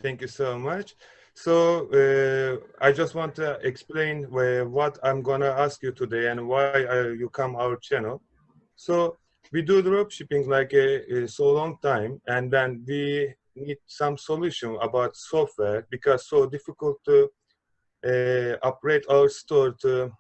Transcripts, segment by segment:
Thank you so much. So I just want to explain what I'm gonna ask you today and why you come our channel. So we do dropshipping like a so long time, and then we need some solution about software because so difficult to operate our store to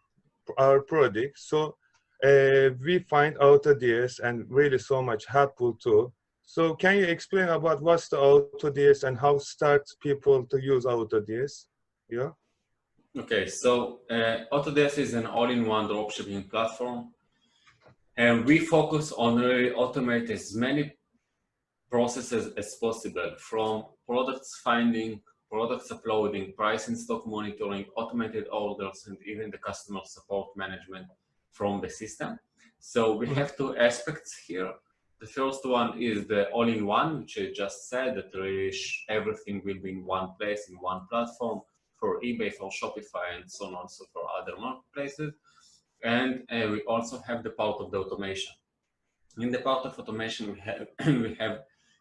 our product. So we find AutoDS and really so much helpful too. So can you explain about what's the AutoDS and how start people to use AutoDS? Yeah. Okay, so AutoDS is an all-in-one dropshipping platform, and we focus on really automate as many processes as possible, from products finding, products uploading, price and stock monitoring, automated orders, and even the customer support management from the system. So we have two aspects here. The first one is the all-in-one, which I just said, that really everything will be in one place, in one platform, for eBay, for Shopify, and so on, also for other marketplaces. And we also have the part of the automation. In the part of automation, we have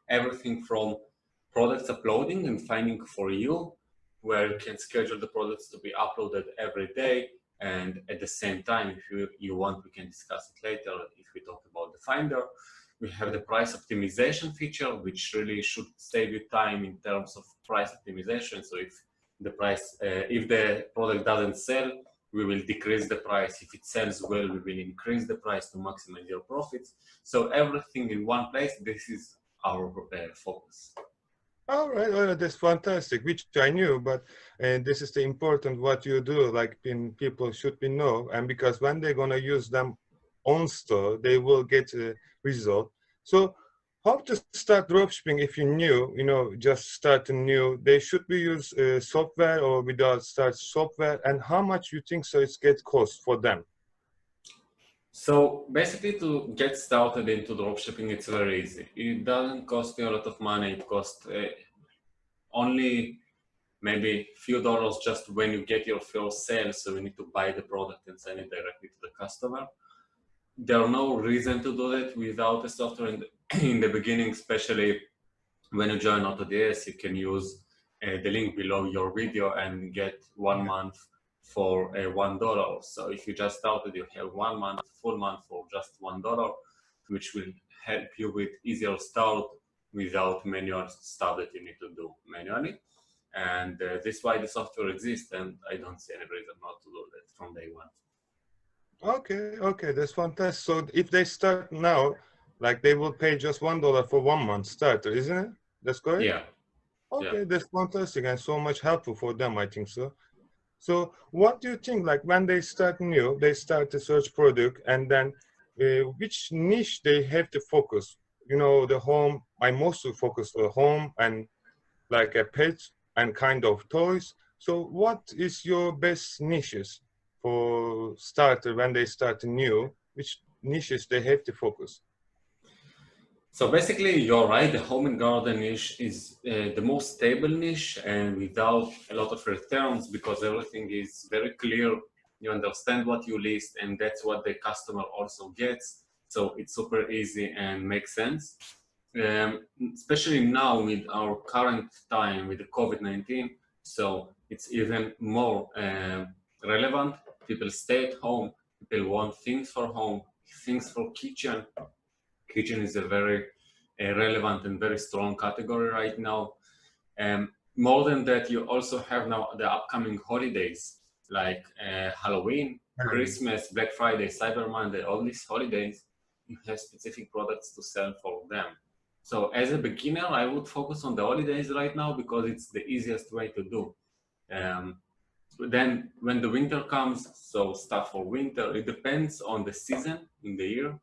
everything from products uploading and finding for you, where you can schedule the products to be uploaded every day. And at the same time, if you want, we can discuss it later if we talk about the finder. We have the price optimization feature, which really should save you time in terms of price optimization. So if the product doesn't sell, we will decrease the price. If it sells well, we will increase the price to maximize your profits. So everything in one place, this is our focus. All right, well, that's fantastic, which I knew, but this is the important what you do, like people should be know, and because when they're gonna use them on store, they will get a result. So how to start dropshipping if you're new, just starting new, they should be use software or without start software, and how much you think so it's get cost for them? So basically, to get started into dropshipping, it's very easy. It doesn't cost you a lot of money. It costs only maybe a few dollars just when you get your first sale. So you need to buy the product and send it directly to the customer. There are no reason to do that without a software in the beginning, especially when you join AutoDS. You can use the link below your video and get 1 month for $1. So if you just started, you have 1 month, full month for just $1, which will help you with easier start without manual stuff that you need to do manually. And this is why the software exists, and I don't see any reason not to do that from day one. Okay, that's fantastic. So if they start now, like they will pay just $1 for 1 month starter, isn't it? That's correct? Yeah. Okay, yeah. That's fantastic and so much helpful for them, I think so. So what do you think, like when they start new, they start to search product, and then which niche they have to focus? The home, I mostly focus on home and like a pet and kind of toys. So what is your best niches for starter when they start new? Which niches they have to focus? So basically, you're right. The home and garden niche is the most stable niche and without a lot of returns, because everything is very clear. You understand what you list, and that's what the customer also gets. So it's super easy and makes sense. Especially now with our current time with the COVID-19, so it's even more relevant. People stay at home. People want things for home, things for kitchen. Kitchen is a very relevant and very strong category right now. More than that, you also have now the upcoming holidays like Halloween, Christmas, Black Friday, Cyber Monday, all these holidays. You have specific products to sell for them. So as a beginner, I would focus on the holidays right now because it's the easiest way to do. Then when the winter comes, so stuff for winter, it depends on the season in the year,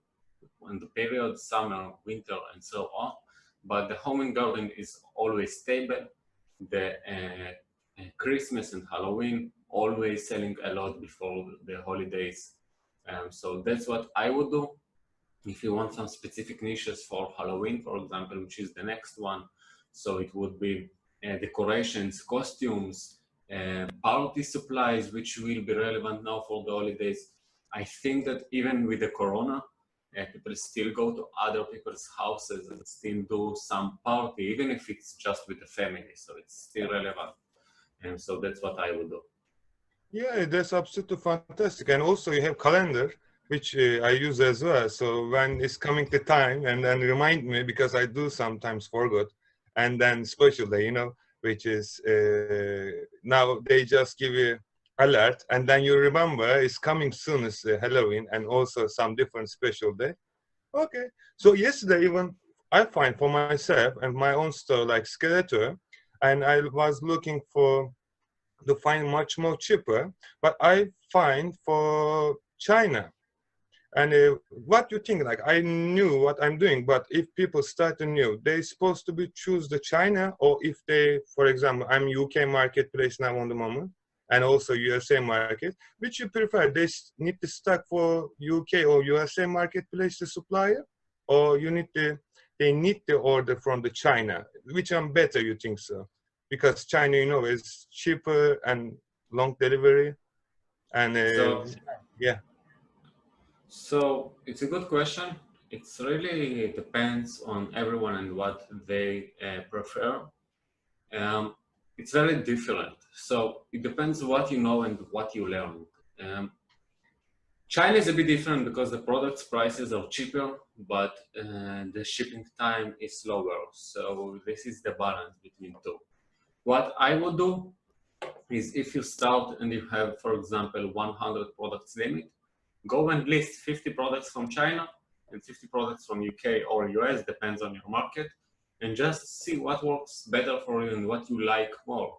on the period, summer, winter, and so on. But the home and garden is always stable. The Christmas and Halloween always selling a lot before the holidays. So that's what I would do. If you want some specific niches for Halloween, for example, which is the next one, so it would be decorations, costumes, party supplies, which will be relevant now for the holidays. I think that even with the corona, People still go to other people's houses and still do some party, even if it's just with the family. So it's still relevant. And so that's what I would do. Yeah, that's absolutely fantastic. And also you have calendar, which I use as well. So when it's coming to time, and then remind me, because I do sometimes forget. And then special day, you know, which is now they just give you alert, and then you remember it's coming soon. It's Halloween, and also some different special day. Okay. So yesterday even I find for myself and my own store like Skeletor, and I was looking for to find much more cheaper, but I find for China. And what you think? Like I knew what I'm doing, but if people start new, they supposed to be choose the China, or if they, for example, I'm UK marketplace now on the moment, and also USA market. Which you prefer? They need to stock for UK or USA marketplace the supplier, or you need to they need to order from the China. Which one better? You think so? Because China, you know, is cheaper and long delivery, and yeah. So it's a good question. It's really depends on everyone and what they prefer. It's very different. So it depends what you know and what you learn. China is a bit different because the product's prices are cheaper, but the shipping time is slower. So this is the balance between two. What I would do is if you start and you have, for example, 100 products limit, go and list 50 products from China and 50 products from UK or US, depends on your market, and just see what works better for you and what you like more.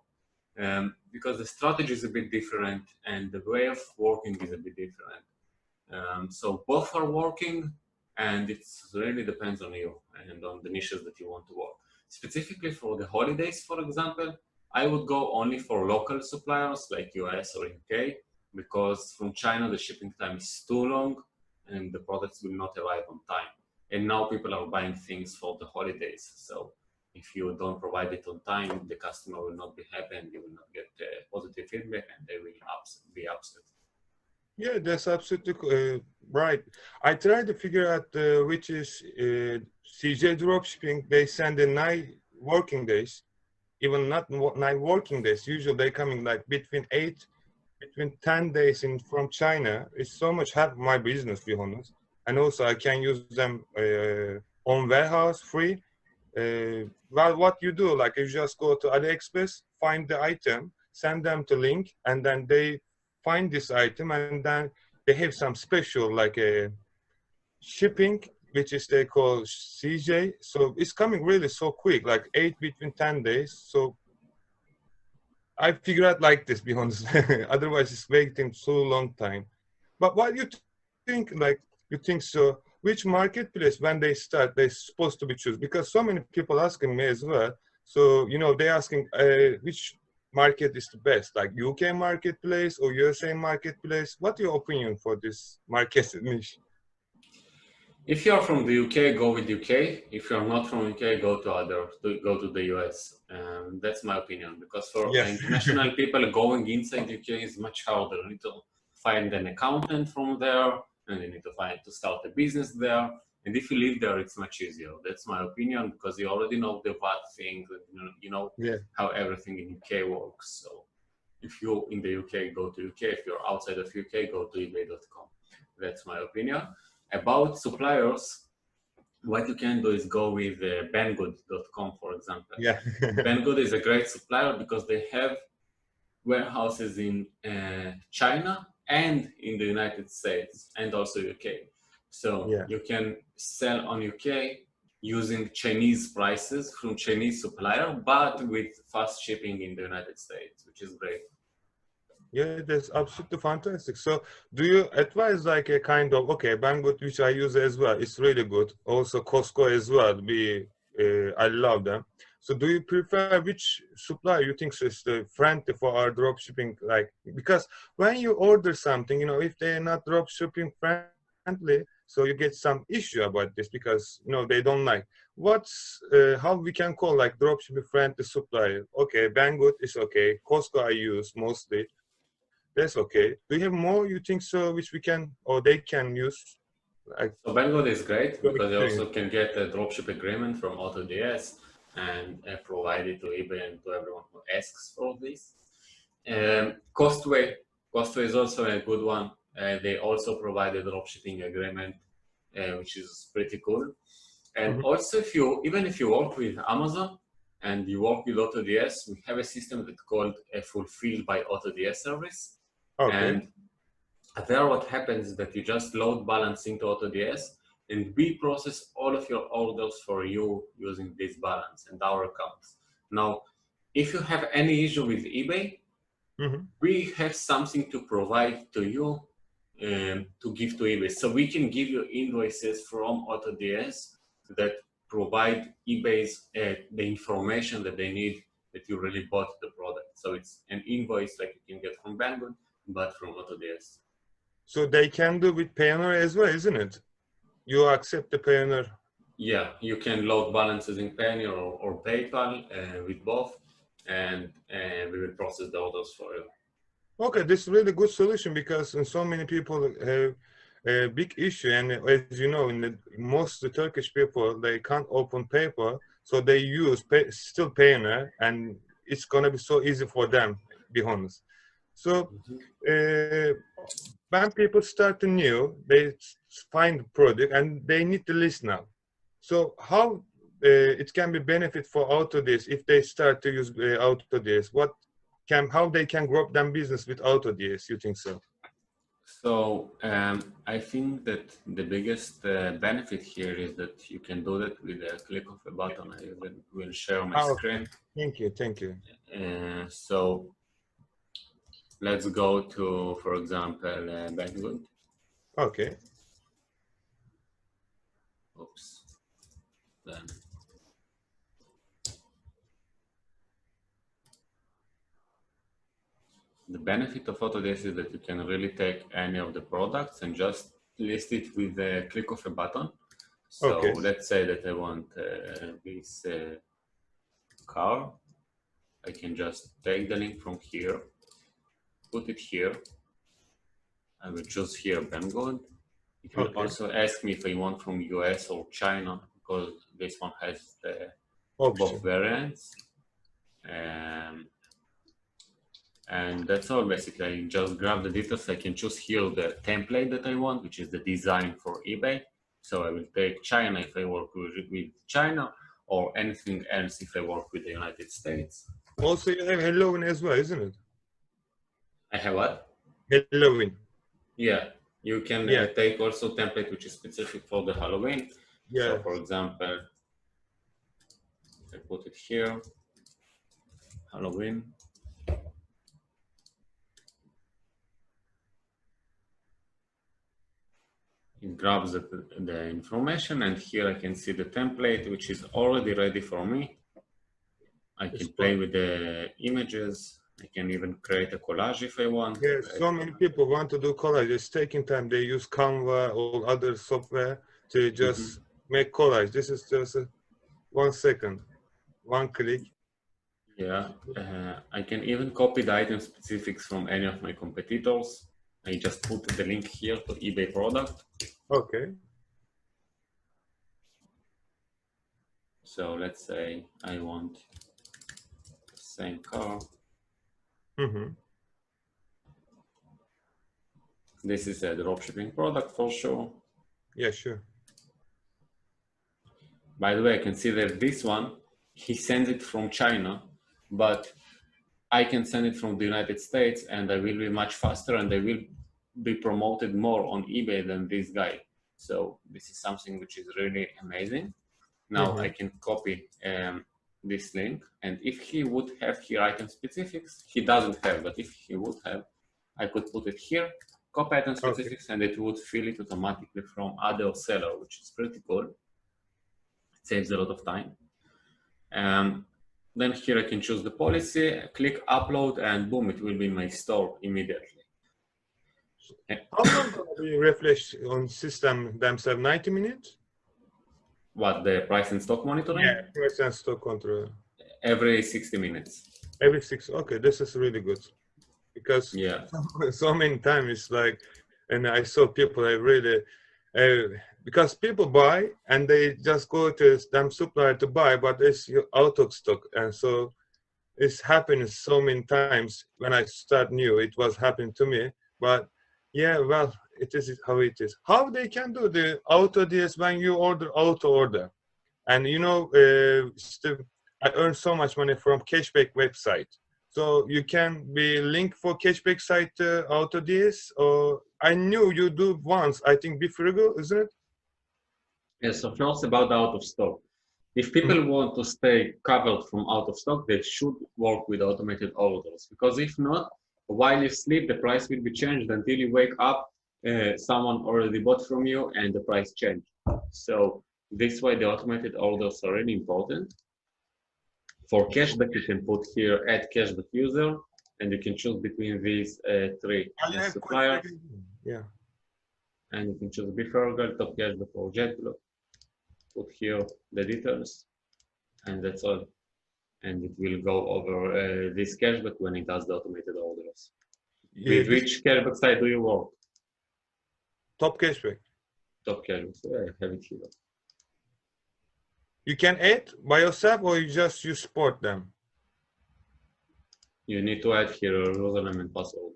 Because the strategy is a bit different and the way of working is a bit different. So both are working, and it really depends on you and on the niches that you want to work. Specifically for the holidays, for example, I would go only for local suppliers like US or UK, because from China the shipping time is too long and the products will not arrive on time. And now people are buying things for the holidays. So if you don't provide it on time, the customer will not be happy and you will not get positive feedback, and they will be upset. Yeah, that's absolutely right. I tried to figure out which is CJ dropshipping. They send in 9 working days, even not 9 working days. Usually they coming like between 10 days in from China. It's so much help my business, to be honest. And also I can use them on warehouse free. Well, what you do, like you just go to AliExpress, find the item, send them the link, and then they find this item, and then they have some special like a shipping, which is they call CJ. So it's coming really so quick, like 8 between 10 days. So I figure out like this, be honest. Otherwise it's waiting so long time. But what you think, like you think so, which marketplace when they start they're supposed to be choose? Because so many people asking me as well. So you know they're asking which market is the best, like UK marketplace or USA marketplace? What's your opinion for this market niche? If you're from the UK, go with UK. If you're not from UK, go to the US. That's my opinion, because for international people, going inside UK is much harder. You need to find an accountant from there, and you need to start a business there. And if you live there, it's much easier. That's my opinion, because you already know the VAT thing, you know how everything in UK works. So if you're in the UK, go to UK. If you're outside of UK, go to ebay.com. That's my opinion. About suppliers, what you can do is go with banggood.com, for example. Yeah. Banggood is a great supplier because they have warehouses in China and in the United States and also UK. So you can sell on UK using Chinese prices from Chinese supplier, but with fast shipping in the United States, which is great. Yeah, that's absolutely fantastic. So do you advise like a kind of, okay, Banggood, which I use as well, it's really good. Also Costco as well, I love them. So do you prefer which supplier you think is the friendly for our drop shipping? Like, because when you order something, you know, if they're not drop shipping friendly, so you get some issue about this because, you know, they don't like. What's, how we can call like drop shipping friendly supplier? Okay, Banggood is okay. Costco I use mostly. That's okay. Do you have more you think so which we can or they can use? So Banggood is great because you also can get a dropship agreement from AutoDS and provide it to eBay and to everyone who asks for this. Costway is also a good one. They also provide a dropshipping agreement, which is pretty cool. And also, even if you work with Amazon and you work with AutoDS, we have a system that's called a Fulfilled by AutoDS service. Okay. And there what happens is that you just load balance into AutoDS and we process all of your orders for you using this balance and our accounts. Now, if you have any issue with eBay, we have something to provide to you to give to eBay. So we can give you invoices from AutoDS that provide eBay's the information that they need that you really bought the product. So it's an invoice like you can get from Banggood, but from AutoDS. So they can do with Payoneer as well, isn't it? You accept the Payoneer. Yeah, you can load balances in Payoneer or PayPal with both, and we will process the orders for you. Okay, this is really good solution because so many people have a big issue, and as you know, most of the Turkish people, they can't open PayPal, so they use still Payoneer, and it's gonna be so easy for them, to be honest. So when people start new, they find the product and they need the list now. So how it can be benefit for AutoDS if they start to use AutoDS? How they can grow their business with AutoDS? You think so? So I think that the biggest benefit here is that you can do that with a click of a button. I will share my screen. Thank you. So let's go to, for example, Banggood. Okay. Oops. Then. The benefit of AutoDS is that you can really take any of the products and just list it with the click of a button. So let's say that I want this car. I can just take the link from here, put it here. I will choose here Banggood. It will also ask me if I want from US or China, because this one has both variants. And that's all basically. I just grab the details. I can choose here the template that I want, which is the design for eBay. So I will take China if I work with China, or anything else if I work with the United States. Also, you have Halloween as well, isn't it? I have what? Halloween. Yeah, you can take also template which is specific for the Halloween. Yeah. So for example, I put it here, Halloween. It grabs the information, and here I can see the template, which is already ready for me. I can play with the images. I can even create a collage if I want. Yeah, so many people want to do collage. It's taking time. They use Canva or other software to just make collage. This is just 1 second, 1 click. Yeah, I can even copy the item specifics from any of my competitors. I just put the link here to eBay product. Okay. So let's say I want the same car. This is a dropshipping product for sure. Yeah, sure. By the way, I can see that this one, he sends it from China, but I can send it from the United States, and I will be much faster, and I will be promoted more on eBay than this guy. So this is something which is really amazing. Now I can copy this link, and if he would have here item specifics, he doesn't have, but if he would have, I could put it here, copy item specifics, and it would fill it automatically from other seller, which is pretty cool. It saves a lot of time. Then here I can choose the policy, click upload, and boom, it will be in my store immediately. How long will be refreshed on system themselves? 90 minutes? What, the price and stock monitoring? Yeah, price and stock control. Every 60 minutes. Every 6, okay, this is really good. Because so many times it's like, and I saw people, I really Because people buy and they just go to them supplier to buy, but it's out of stock. And so it's happened so many times. When I start new, it was happening to me. But yeah, well, it is how it is. How they can do the AutoDS when you order? And you know, I earn so much money from cashback website. So you can be linked for cashback site AutoDS, or I knew you do once, I think before ago, isn't it? Yes, so first about out of stock. If people want to stay covered from out of stock, they should work with automated orders, because if not, while you sleep, the price will be changed until you wake up. Someone already bought from you and the price changed. So this way, the automated orders are really important. For cashback, you can put here add cashback user, and you can choose between these three suppliers. Yeah. And you can choose before girl, top cashback, or JetBlue. Put here the details, and that's all. And it will go over this cashback when it does the automated orders. Yeah, with which cashback site do you work? Top cashback. Top cashback. So I have it here. You can add by yourself, or you support them? You need to add here a username and password.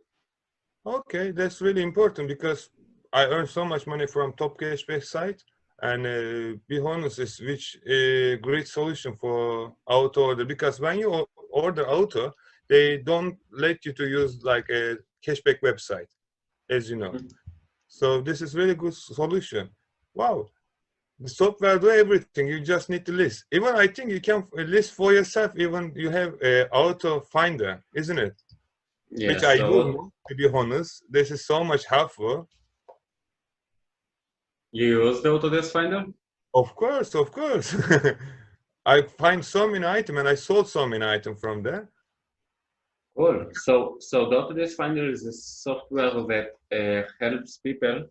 Okay, that's really important, because I earn so much money from top cashback site, and be honest, it's which a great solution for auto order, because when you order auto, they don't let you to use like a cashback website, as you know. So this is really good solution. Wow. The software do everything. You just need to list. Even I think you can list for yourself. Even you have a auto finder, isn't it? Yeah, Which I do. To be honest, this is so much helpful. You use the AutoDS Finder? Of course, of course. I find so many items, and I sold so many items from there. Cool. So the AutoDS Finder is a software that helps people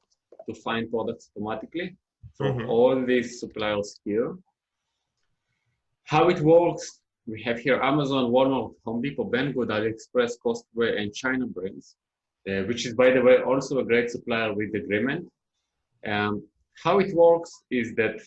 to find products automatically for all these suppliers here. How it works, we have here Amazon, Walmart, Home Depot, Banggood, AliExpress, Costco, and China brands, which is, by the way, also a great supplier with agreement. How it works is that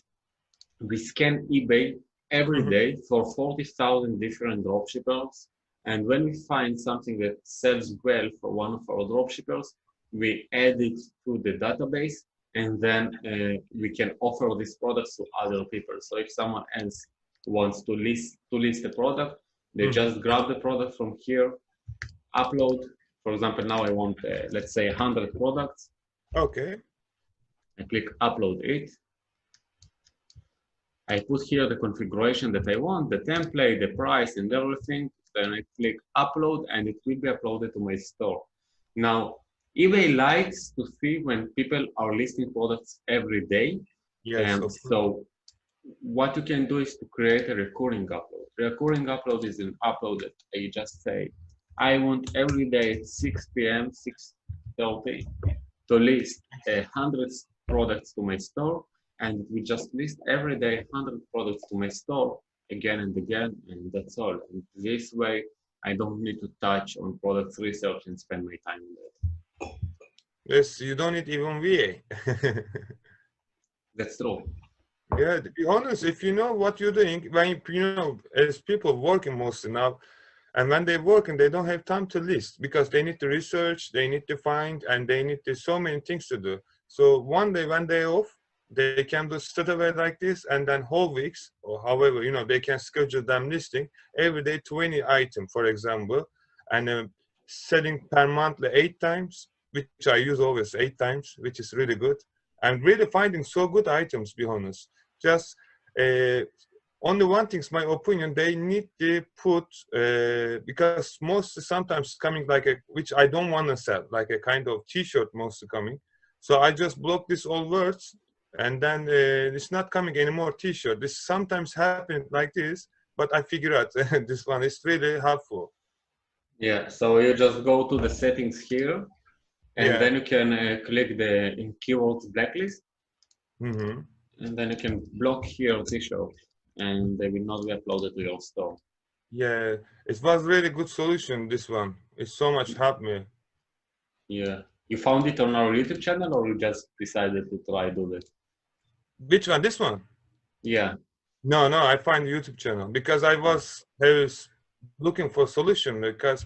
we scan eBay every day for 40,000 different dropshippers. And when we find something that sells well for one of our dropshippers, we add it to the database, and then we can offer these products to other people. So if someone else wants to list the product, they just grab the product from here, upload. For example, now I want, let's say, 100 products. Okay. I click upload it. I put here the configuration that I want, the template, the price, and everything. Then I click upload, and it will be uploaded to my store. Now, eBay likes to see when people are listing products every day. Yes. So what you can do is to create a recurring upload. Recurring upload is an upload that you just say, I want every day at 6 p.m., 6:30 to list 100 products to my store, and we just list every day 100 products to my store again and again, and that's all. And this way, I don't need to touch on product research and spend my time on that. Yes, you don't need even VA. That's true. Yeah, to be honest, if you know what you're doing, when you know, as people working mostly now, and when they're working, they don't have time to list, because they need to research, they need to find, and they need to so many things to do. So one day, when they're off, they can do straight away like this, and then whole weeks, or however, you know, they can schedule them listing every day 20 items, for example, and selling per month 8 times, which I use always 8 times, which is really good. I'm really finding so good items, to be honest. Just only one thing's my opinion, they need to put, because most sometimes coming like a, which I don't want to sell, like a kind of t-shirt mostly coming. So I just block these all words, and then it's not coming anymore t-shirt. This sometimes happens like this, but I figure out this one is really helpful. Yeah, so you just go to the settings here, and then you can click the in keywords blacklist, and then you can block here t-shirt, and they will not be uploaded to your store. Yeah, it was really good solution, this one. It so much helped me. Yeah, You found it on our YouTube channel, or you just decided to try do that? Which one? This one? Yeah. No, I find the YouTube channel because I was looking for a solution because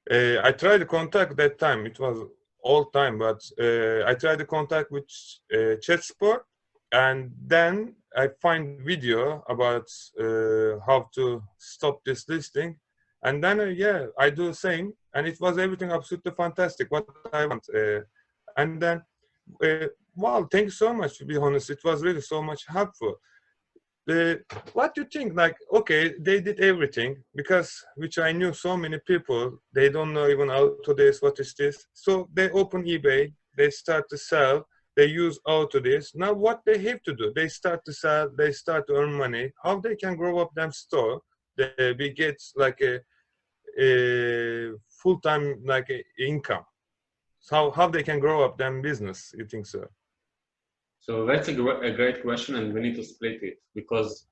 I tried to contact that time. It was old time, but I tried to contact with chat support, and then I find video about how to stop this listing, and then yeah, I do the same, and it was everything absolutely fantastic. What I want, and then wow, thank you so much. To be honest, it was really so much helpful. What do you think? Like, okay, they did everything because which I knew so many people, they don't know even AutoDS, what is this? So they open eBay, they start to sell, they use AutoDS. Now what they have to do? They start to sell, they start to earn money. How they can grow up them store? We get like a full-time like income. So how they can grow up them business? You think so? So that's a great question, and we need to split it because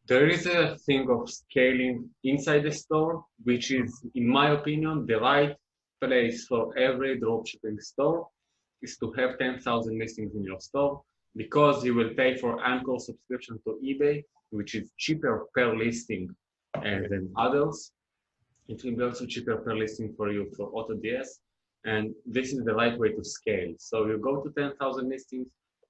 there is a thing of scaling inside the store, which is, in my opinion, the right place for every dropshipping store is to have 10,000 listings in your store because you will pay for anchor subscription to eBay, which is cheaper per listing than others. It will be also cheaper per listing for you for AutoDS, and this is the right way to scale. So you go to 10,000 listings.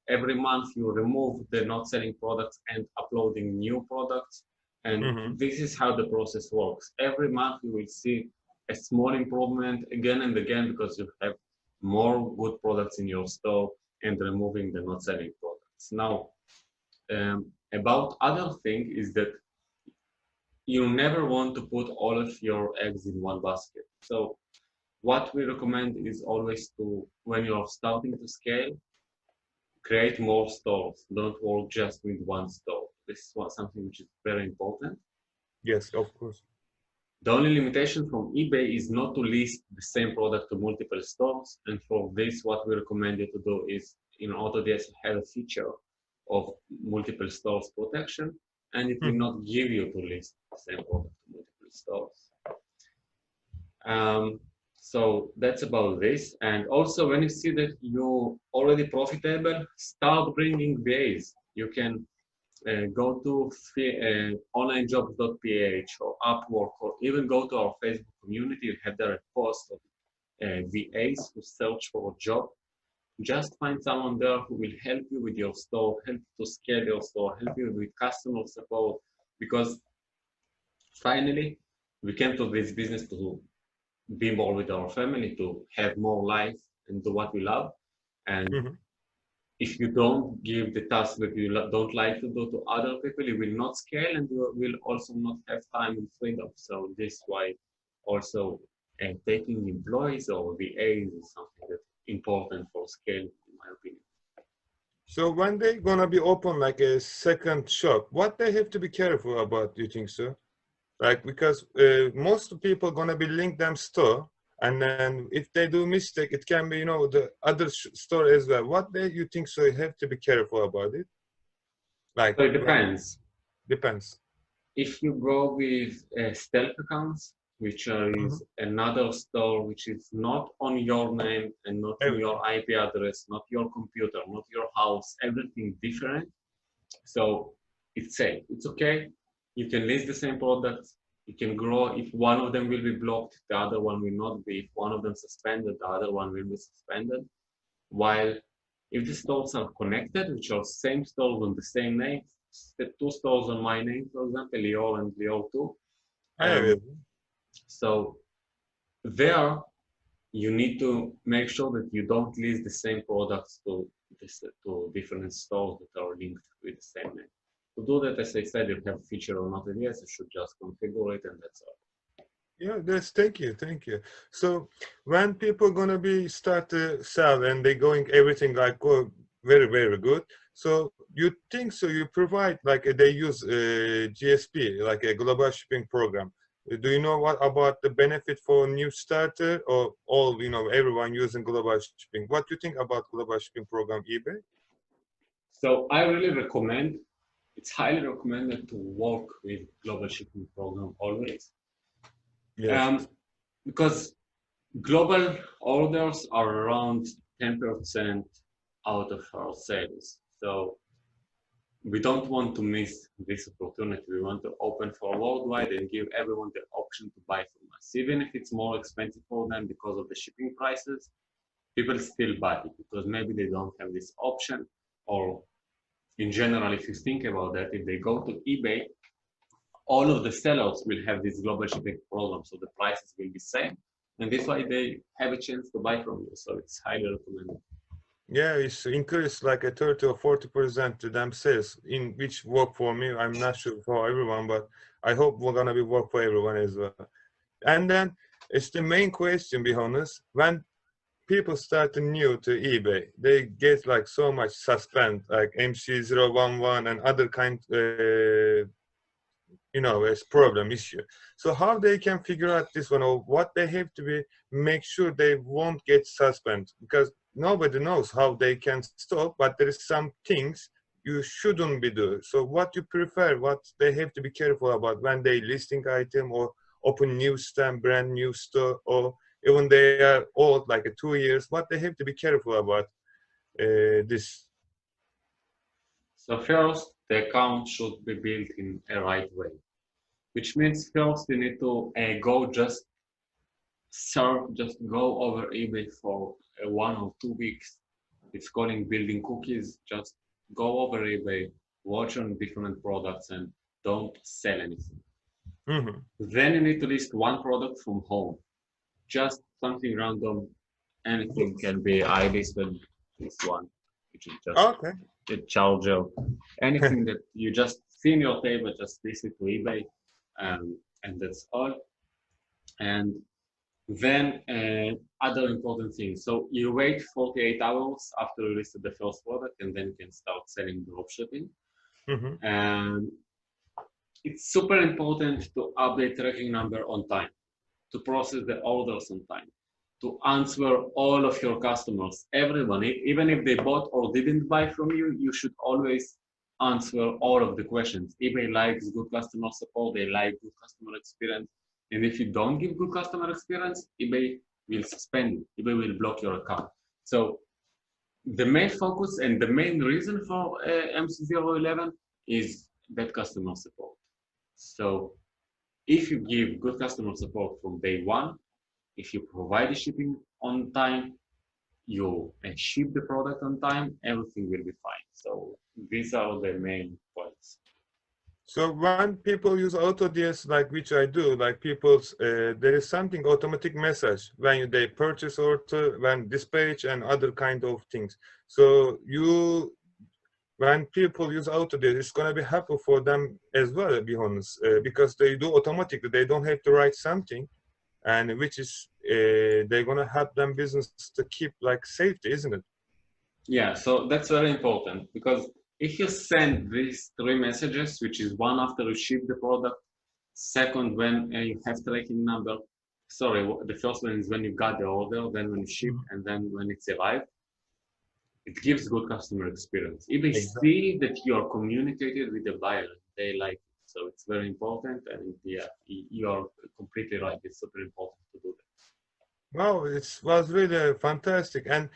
Every month you remove the not selling products and uploading new products. And this is how the process works. Every month you will see a small improvement again and again because you have more good products in your store and removing the not selling products. Now, about other thing is that you never want to put all of your eggs in one basket. So what we recommend is always to, when you're starting to scale, create more stores. Don't work just with one store. This is something which is very important. Yes, of course. The only limitation from eBay is not to list the same product to multiple stores. And for this, what we recommend you to do is in AutoDS have a feature of multiple stores protection, and it will not give you to list the same product to multiple stores. So that's about this. And also, when you see that you're already profitable, start bringing VAs. You can go to onlinejobs.ph or Upwork, or even go to our Facebook community. We have there a post of VAs who search for a job. Just find someone there who will help you with your store, help you to scale your store, help you with customer support. Because finally, we came to this business to be more with our family, to have more life and do what we love. And if you don't give the task that you don't like to do to other people, you will not scale and you will also not have time and freedom. So this is why also taking employees or VAs is something that's important for scale, in my opinion. So when they're gonna be open like a second shop, what they have to be careful about, do you think so? Like, because most people gonna be link them store, and then if they do mistake, it can be, you know, the other store as well. What do you think so you have to be careful about it? Like, So it depends. Depends. If you go with stealth accounts, which is another store which is not on your name and not on your IP address, not your computer, not your house, everything different. So it's safe. It's okay. You can list the same products. You can grow. If one of them will be blocked, the other one will not be. If one of them suspended, the other one will be suspended. While if the stores are connected, which are same stores on the same name, the two stores on my name, for example, Lior and Lior 2. So there, you need to make sure that you don't list the same products to different stores that are linked with the same name. To do that, as I said, you have a feature or not, yes, you should just configure it, and that's all. Yeah, thank you. So when people gonna be start to sell and they going everything like go very, very good. So you think so you provide like they use GSP, like a global shipping program. Do you know what about the benefit for new starter or all, you know, everyone using global shipping? What do you think about global shipping program eBay? So I really recommend, it's highly recommended to work with global shipping program always. Yes. Because Global orders are around 10% out of our sales. So we don't want to miss this opportunity. We want to open for worldwide and give everyone the option to buy from us. Even if it's more expensive for them because of the shipping prices, people still buy it because maybe they don't have this option. Or in general, if you think about that, if they go to eBay, all of the sellers will have this global shipping program, so the prices will be same, and this why they have a chance to buy from you. So it's highly recommended. Yeah, it's increased like a 30 or 40% to them sales, in which work for me. I'm not sure for everyone, but I hope we're gonna be work for everyone as well. And then it's the main question, be honest. When people start new to eBay, they get like so much suspend, like MC011 and other kind, as problem issue. So how they can figure out this one, or what they have to be, make sure they won't get suspended, because nobody knows how they can stop, but there is some things you shouldn't be doing. So what you prefer, what they have to be careful about when they listing item or open new stand, brand new store, or even they are old, like 2 years, what they have to be careful about this. So first, the account should be built in a right way, which means first you need to just go over eBay for 1 or 2 weeks. It's calling building cookies. Just go over eBay, watch on different products, and don't sell anything. Mm-hmm. Then you need to list one product from home, just something random. Anything can be. I listed this one, which is just Okay. a charger. Anything that you just see in your table, just list it to eBay, and that's all. And then other important things. So you wait 48 hours after you listed the first product, and then you can start selling dropshipping. Mm-hmm. And it's super important to update tracking number on time, to process the orders on time, to answer all of your customers, everyone, even if they bought or didn't buy from you, you should always answer all of the questions. eBay likes good customer support, they like good customer experience. And if you don't give good customer experience, eBay will suspend you, eBay will block your account. So the main focus and the main reason for MC011 is that customer support. So if you give good customer support from day one, if you provide the shipping on time, you ship the product on time, everything will be fine. So these are the main points. So when people use AutoDS, like which I do, like there is something automatic message when they purchase order, when dispatch and other kind of things. So when people use AutoDS, it's gonna be helpful for them as well, to be honest, because they do automatically. They don't have to write something, and which is they're gonna help them business to keep like safety, isn't it? Yeah, so that's very important, because if you send these 3 messages, which is one after you ship the product, second when you have tracking number, sorry, the first one is when you got the order, then when you ship, and then when it's arrived, it gives good customer experience. If they see that you are communicated with the buyer, they like it. So it's very important, and yeah, you are completely right. It's super important to do that. Wow, it was really fantastic. And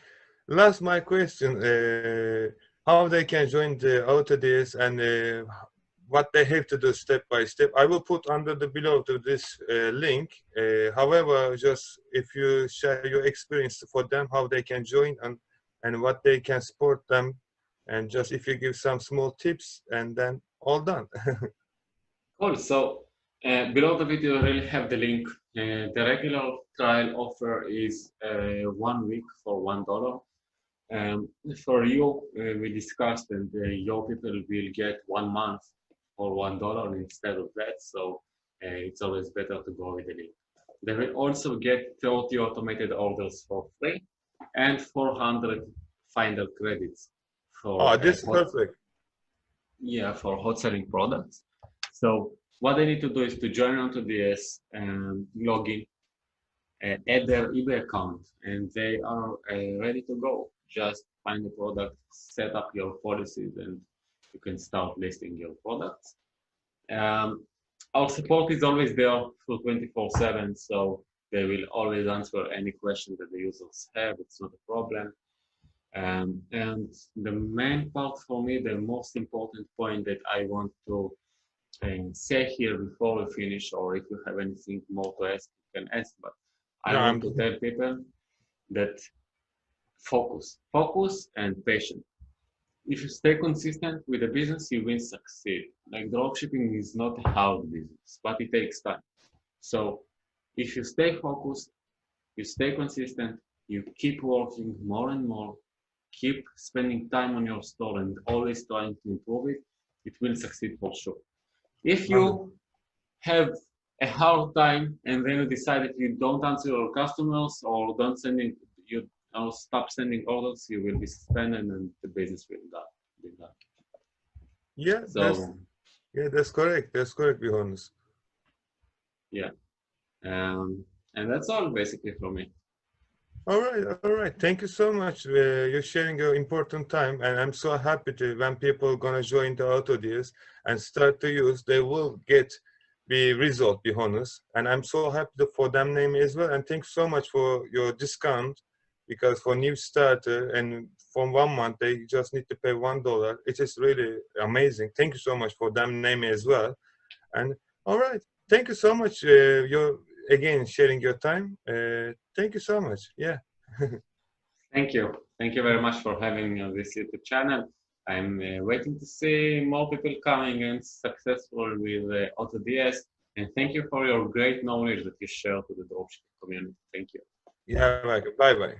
last, my question, how they can join the AutoDS and what they have to do step by step. I will put under the below to this link. However, just if you share your experience for them, how they can join and what they can support them, and just if you give some small tips, and then all done. Cool. So below the video, you really have the link. The regular trial offer is 1 week for $1. For you, we discussed, and your people will get 1 month for $1 instead of that. So it's always better to go with the link. They will also get 30 automated orders for free and 400 finder credits for This is perfect. Yeah, for hot selling products. So what they need to do is to join AutoDS and log in, add their eBay account, and they are ready to go. Just find the product, set up your policies, and you can start listing your products. Our support is always there for 24/7. So They will always answer any question that the users have. It's not a problem. And the main part for me, the most important point that I want to say here before we finish, or if you have anything more to ask, you can ask, but I want to tell people that focus and patience. If you stay consistent with the business, you will succeed. Like dropshipping is not a hard business, but it takes time. So if you stay focused, you stay consistent, you keep working more and more, keep spending time on your store and always trying to improve it, it will succeed for sure. If you have a hard time and then you decide that you don't answer your customers or don't sending you or stop sending orders, you will be suspended and the business will die. Yeah, so that's correct. That's correct, be honest. Yeah. And that's all basically from me. All right. Thank you so much. You're sharing your important time, and I'm so happy to when people gonna join the AutoDS and start to use, they will get the result, be honest. And I'm so happy for them name as well. And thanks so much for your discount, because for new starter and from 1 month they just need to pay $1. It is really amazing. Thank you so much for them name as well. And all right, thank you so much. You're again sharing your time. Thank you so much. Yeah. Thank you very much for having me on this YouTube channel. I'm waiting to see more people coming and successful with AutoDS, and thank you for your great knowledge that you share to the dropshipping community. Thank you. Yeah, bye bye.